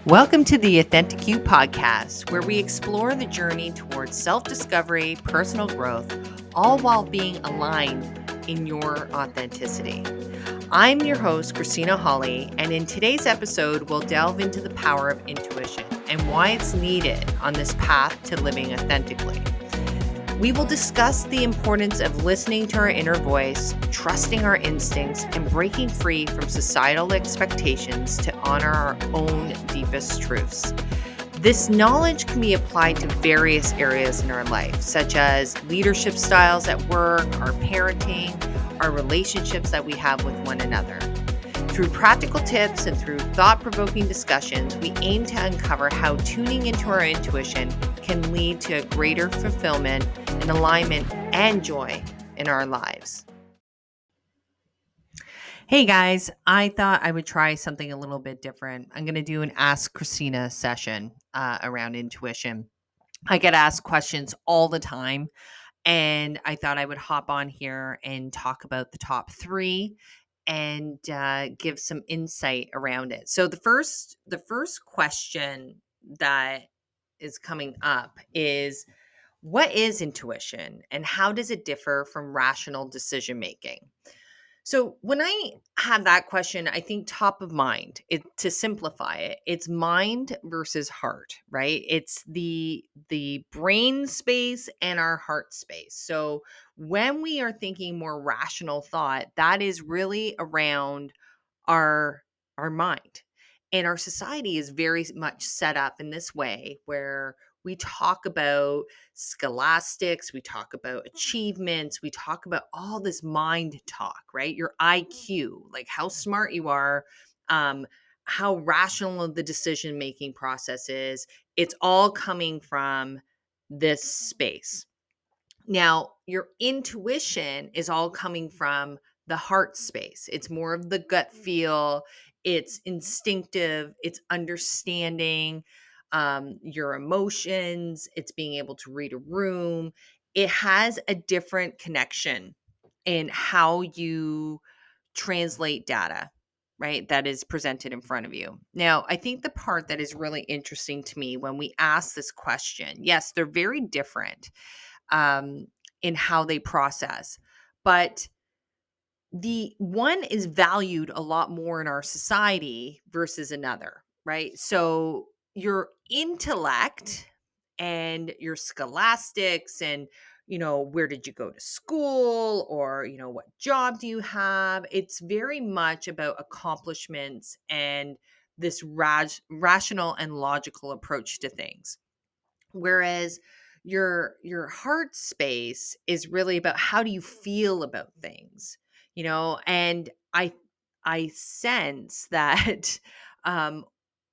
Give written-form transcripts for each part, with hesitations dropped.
Welcome to the Authentically podcast, where we explore the journey towards self-discovery, personal growth, all while being aligned in your authenticity. I'm your host, Kristina Holle, and in today's episode, we'll delve into the power of intuition and why it's needed on this path to living authentically. We will discuss the importance of listening to our inner voice, trusting our instincts, and breaking free from societal expectations to honor our own deepest truths. This knowledge can be applied to various areas in our life, such as leadership styles at work, our parenting, our relationships that we have with one another. Through practical tips and through thought-provoking discussions, we aim to uncover how tuning into our intuition can lead to a greater fulfillment and alignment and joy in our lives. Hey guys, I thought I would try something a little bit different. I'm going to do an Ask Kristina session around intuition. I get asked questions all the time, and I thought I would hop on here and talk about the top three and give some insight around it. So the first question that is coming up is, what is intuition and how does it differ from rational decision making? So when I have that question, I think top of mind, to simplify it, it's mind versus heart, right? It's the brain space and our heart space. So when we are thinking more rational thought, that is really around our our mind. And our society is very much set up in this way where we talk about scholastics, we talk about achievements, we talk about all this mind talk, right? Your IQ, like how smart you are, um, how rational the decision making process is. It's all coming from this space. Now, your intuition is all coming from the heart space. It's more of the gut feel, it's instinctive, it's understanding your emotions, it's being able to read a room. It has a different connection in how you translate data, right? That is presented in front of you. Now, I think the part that is really interesting to me when we ask this question, yes, they're very different um, in how they process. But the one is valued a lot more in our society versus another, right? So your intellect and your scholastics and where did you go to school, or what job do you have, it's very much about accomplishments and this rational and logical approach to things. Whereas your heart space is really about how do you feel about things, and I sense that um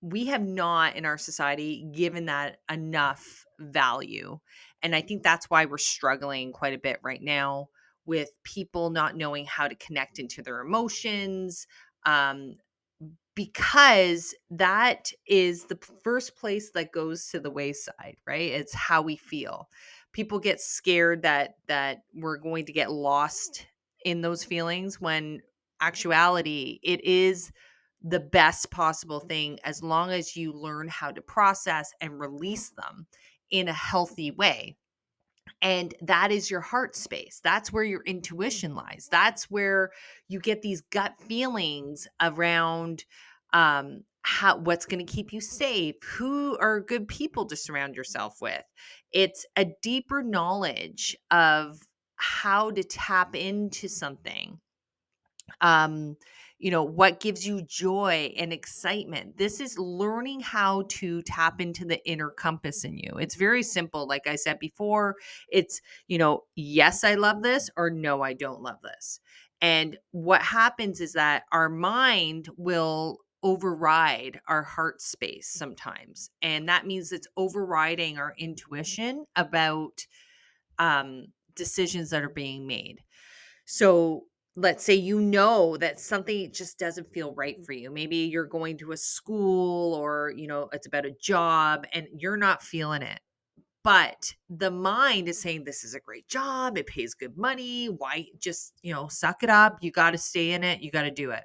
we have not in our society given that enough value. And I think that's why we're struggling quite a bit right now with people not knowing how to connect into their emotions, um, because that is the first place that goes to the wayside, right? It's how we feel. People get scared that we're going to get lost in those feelings, when actuality it is the best possible thing as long as you learn how to process and release them in a healthy way. And that is your heart space. That's where your intuition lies. That's where you get these gut feelings around how what's going to keep you safe, who are good people to surround yourself with. It's a deeper knowledge of how to tap into something, um what gives you joy and excitement. This is learning how to tap into the inner compass in you. It's very simple, like I said before. It's yes, I love this, or no, I don't love this. And what happens is that our mind will override our heart space sometimes, and that means it's overriding our intuition about decisions that are being made. So let's say that something just doesn't feel right for you. Maybe you're going to a school, or it's about a job and you're not feeling it. But the mind is saying this is a great job, it pays good money. Why just, suck it up. You got to stay in it. You got to do it.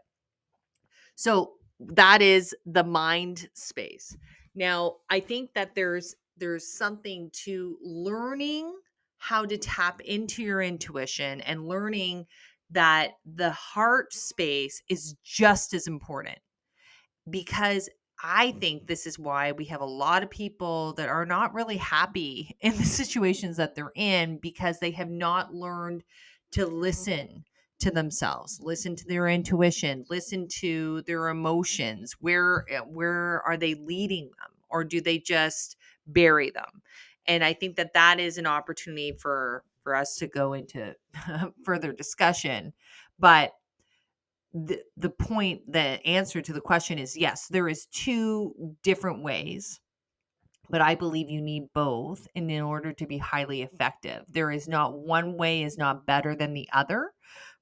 So that is the mind space. Now, I think that there's something to learning how to tap into your intuition and learning that the heart space is just as important, because I think this is why we have a lot of people that are not really happy in the situations that they're in, because they have not learned to listen to themselves, listen to their intuition, listen to their emotions. Where are they leading them, or do they just bury them? And I think that that is an opportunity for us to go into further discussion. But the point, the answer to the question is yes, there is two different ways, but I believe you need both in order to be highly effective. There is not one way is not better than the other,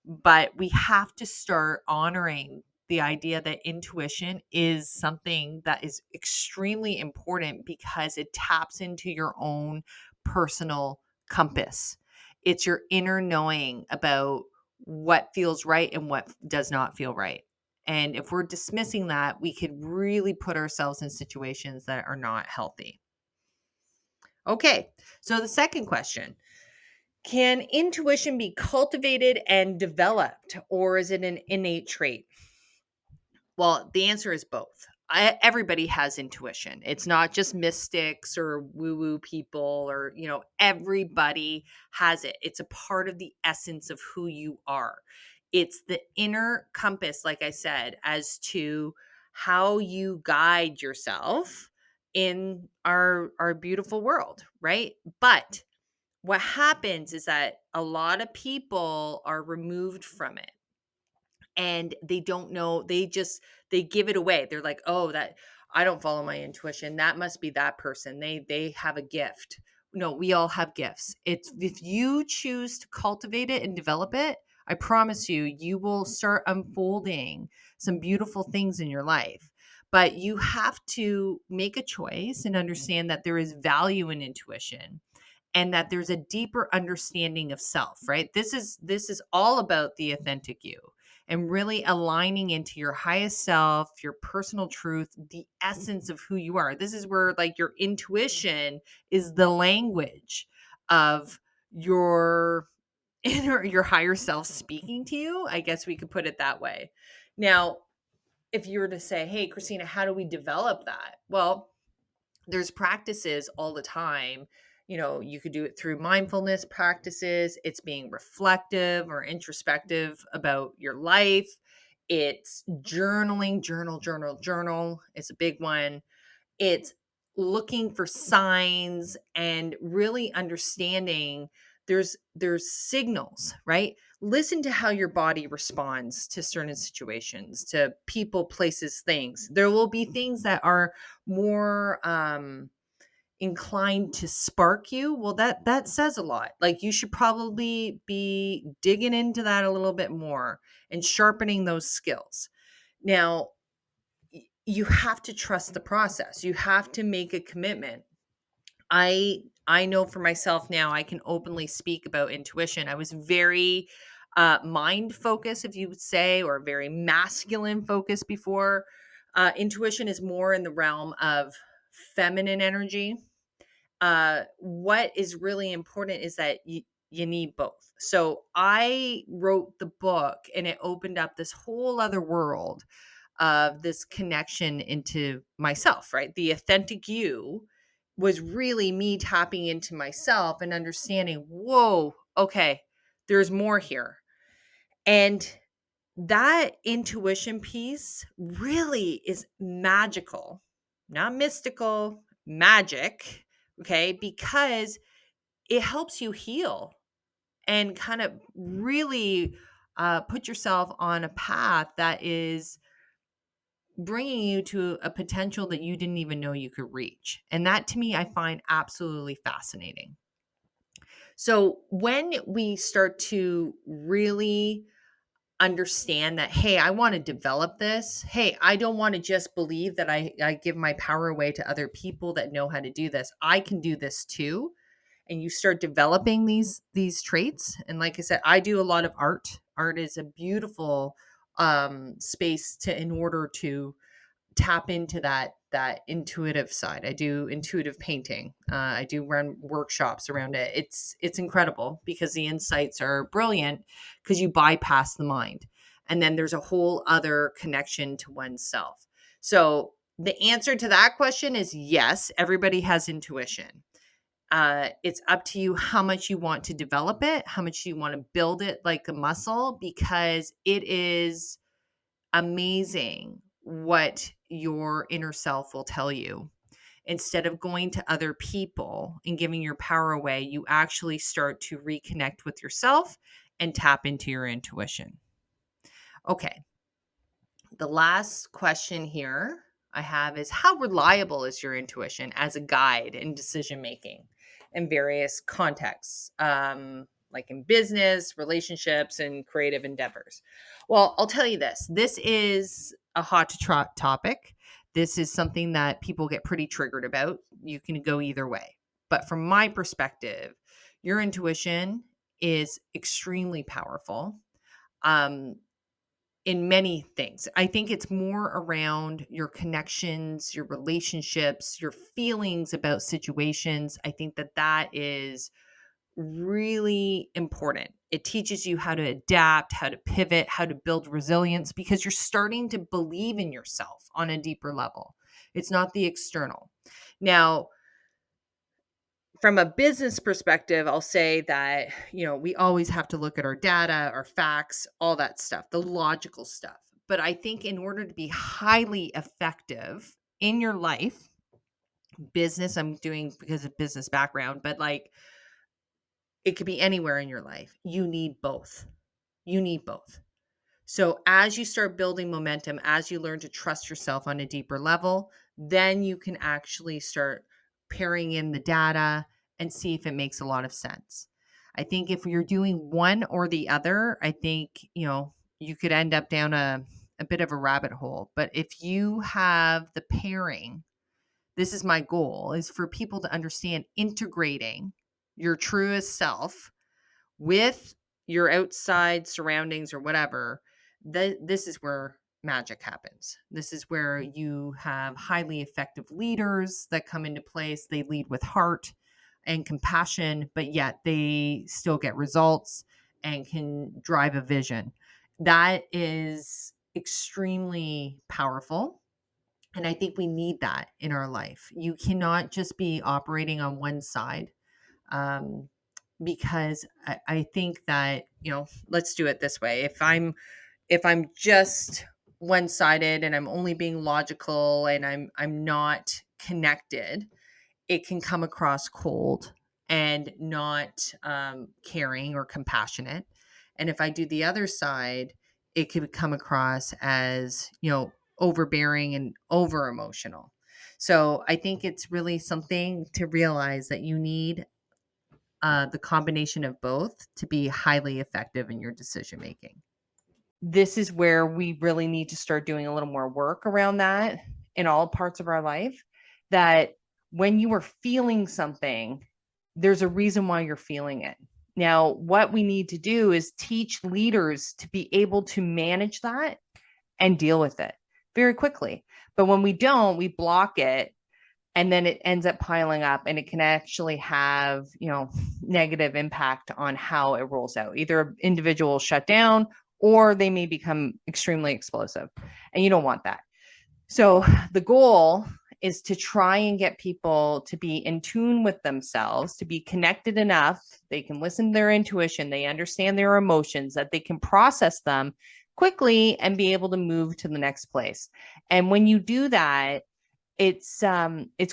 but we have to start honoring the idea that intuition is something that is extremely important because it taps into your own personal compass. It's your inner knowing about what feels right and what does not feel right. And if we're dismissing that, we could really put ourselves in situations that are not healthy. Okay, so the second question: can intuition be cultivated and developed, or is it an innate trait? Well, the answer is both. Everybody has intuition. It's not just mystics or woo woo people, or, everybody has it. It's a part of the essence of who you are. It's the inner compass, like I said, as to how you guide yourself in our beautiful world, right? But what happens is that a lot of people are removed from it, and they don't know, they give it away. They're like, "Oh, that I don't follow my intuition. That must be that person. They have a gift." No, we all have gifts. It's if you choose to cultivate it and develop it, I promise you, you will start unfolding some beautiful things in your life. But you have to make a choice and understand that there is value in intuition, and that there's a deeper understanding of self, right? This is all about the authentic you, and really aligning into your highest self, your personal truth, the essence of who you are. This is where, like, your intuition is the language of your inner, your higher self speaking to you. I guess we could put it that way. Now, if you were to say, "Hey, Christina, how do we develop that?" Well, there's practices all the time. You could do it through mindfulness practices. It's being reflective or introspective about your life. It's journaling, journal. It's a big one. It's looking for signs and really understanding there's signals, right? Listen to how your body responds to certain situations, to people, places, things. There will be things that are more inclined to spark you. Well, that says a lot. Like, you should probably be digging into that a little bit more and sharpening those skills. Now, you have to trust the process. You have to make a commitment. I know for myself now, I can openly speak about intuition. I was very mind focused, if you would say, or very masculine focused before. Intuition is more in the realm of feminine energy. What is really important is that you need both. So I wrote the book, and it opened up this whole other world of this connection into myself, right? The authentic you was really me tapping into myself and understanding, whoa, okay, there's more here. And that intuition piece really is magical, not mystical, magic, okay? Because it helps you heal and kind of really put yourself on a path that is bringing you to a potential that you didn't even know you could reach. And that, to me, I find absolutely fascinating. So when we start to really understand that, hey, I want to develop this. Hey, I don't want to just believe that I give my power away to other people that know how to do this. I can do this too. And you start developing these traits. And like I said, I do a lot of art. Art is a beautiful space to in order to tap into that intuitive side. I do intuitive painting. I do run workshops around it. It's incredible because the insights are brilliant because you bypass the mind, and then there's a whole other connection to oneself. So the answer to that question is yes. Everybody has intuition. It's up to you how much you want to develop it, how much you want to build it like a muscle, because it is amazing what your inner self will tell you. Instead of going to other people and giving your power away, you actually start to reconnect with yourself and tap into your intuition. Okay. The last question here I have is, how reliable is your intuition as a guide in decision making in various contexts, like in business, relationships, and creative endeavors? Well, I'll tell you this. This is a hot to trot topic. This is something that people get pretty triggered about. You can go either way. But from my perspective, your intuition is extremely powerful. Um, in many things. I think it's more around your connections, your relationships, your feelings about situations. I think that that is really important. It teaches you how to adapt, how to pivot, how to build resilience because you're starting to believe in yourself on a deeper level. It's not the external. Now, from a business perspective, I'll say that, we always have to look at our data, our facts, all that stuff, the logical stuff. But I think in order to be highly effective in your life, business, I'm doing because of business background, but like it could be anywhere in your life. You need both. You need both. So as you start building momentum, as you learn to trust yourself on a deeper level, then you can actually start pairing in the data and see if it makes a lot of sense. I think if you're doing one or the other, I think, you could end up down a bit of a rabbit hole. But if you have the pairing, this is my goal, is for people to understand integrating your truest self with your outside surroundings or whatever. This is where magic happens. This is where you have highly effective leaders that come into place. They lead with heart and compassion, but yet they still get results and can drive a vision. That is extremely powerful. And I think we need that in our life. You cannot just be operating on one side. Um, because I think that, let's do it this way. If I'm just one-sided and I'm only being logical and I'm not connected, it can come across cold and not caring or compassionate. And if I do the other side, it could come across as, overbearing and over emotional. So I think it's really something to realize that you need the combination of both to be highly effective in your decision making. This is where we really need to start doing a little more work around that in all parts of our life. That when you are feeling something, there's a reason why you're feeling it. Now, what we need to do is teach leaders to be able to manage that and deal with it very quickly. But when we don't, we block it, and then it ends up piling up, and it can actually have, negative impact on how it rolls out. Either an individual will shut down or they may become extremely explosive, and you don't want that. So the goal is to try and get people to be in tune with themselves, to be connected enough. They can listen to their intuition. They understand their emotions, that they can process them quickly and be able to move to the next place. And when you do that, it's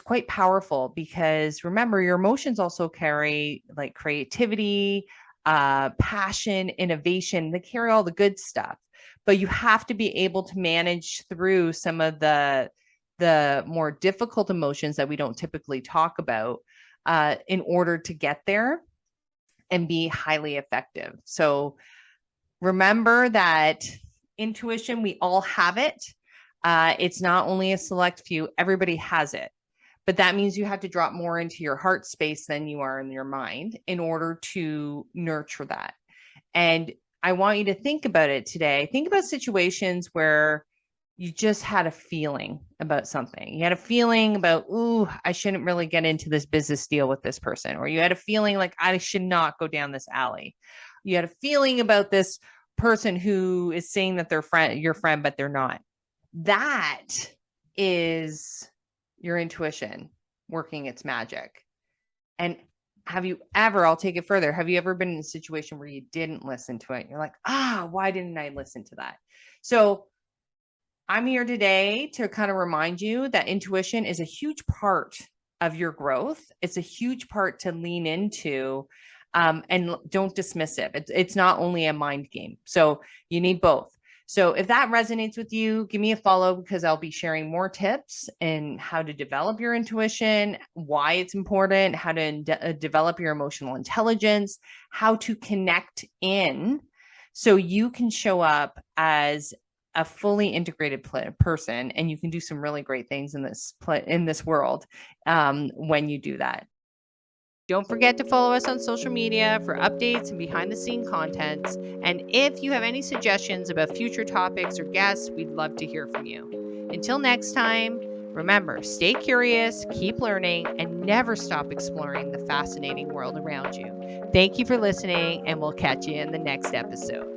quite powerful, because remember, your emotions also carry like creativity, passion, innovation. They carry all the good stuff, but you have to be able to manage through some of the more difficult emotions that we don't typically talk about in order to get there and be highly effective. So remember that intuition, we all have it. It's not only a select few, everybody has it. But that means you have to drop more into your heart space than you are in your mind in order to nurture that. And I want you to think about it today. Think about situations where you just had a feeling about something. You had a feeling about, ooh, I shouldn't really get into this business deal with this person. Or you had a feeling like I should not go down this alley. You had a feeling about this person who is saying that they're your friend, but they're not. That is your intuition working its magic. And have you ever, I'll take it further, have you ever been in a situation where you didn't listen to it? You're like, why didn't I listen to that? So I'm here today to kind of remind you that intuition is a huge part of your growth. It's a huge part to lean into, and don't dismiss it. It's not only a mind game. So you need both. So if that resonates with you, give me a follow, because I'll be sharing more tips in how to develop your intuition, why it's important, how to develop your emotional intelligence, how to connect in so you can show up as a fully integrated person, and you can do some really great things in this world when you do that. Don't forget to follow us on social media for updates and behind the scene contents. And if you have any suggestions about future topics or guests, we'd love to hear from you. Until next time, remember, stay curious, keep learning, and never stop exploring the fascinating world around you. Thank you for listening, and we'll catch you in the next episode.